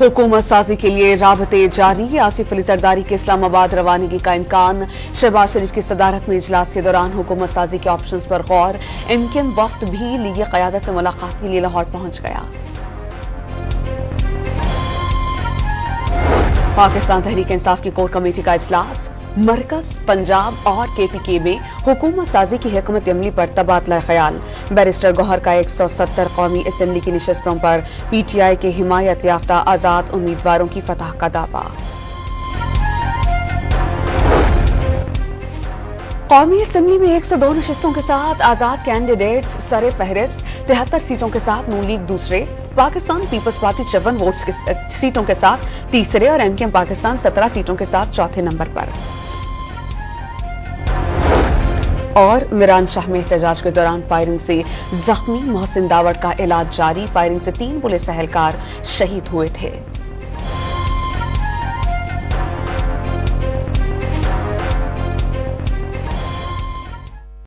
हुकूमत साजी के लिए राबते जारी। आसिफ अली जरदारी के इस्लामाबाद रवानगी का इम्कान। शहबाज शरीफ की सदारत में इजलास के दौरान हुकूमत साजी के ऑप्शंस पर गौर। एमकेएम वफ्द भी लीगी क़यादत से मुलाकात के लिए लाहौर पहुंच गया। पाकिस्तान तहरीक इंसाफ की कोर कमेटी का इजलास। मरकज, पंजाब और KPK में हुकूमत साजी की हिकमत अमली पर तबादला ख्याल। बैरिस्टर गौहर का 170 कौमी असम्बली की नशस्तों पर PTI के हिमायत याफ्ता आजाद उम्मीदवारों की फतह का दावा। कौमी असम्बली में 102 नशस्तों के साथ आजाद कैंडिडेट्स सरे फहरिस्त। 73 सीटों के साथ नून लीग दूसरे, पाकिस्तान पीपल्स पार्टी 54 सीटों के साथ तीसरे और MKM पाकिस्तान 17 सीटों के साथ चौथे नंबर पर। और मिरान शाह में एहतजाज के दौरान फायरिंग से जख्मी मोहसिन दावड़ का इलाज जारी। फायरिंग से 3 पुलिस एहलकार शहीद हुए थे।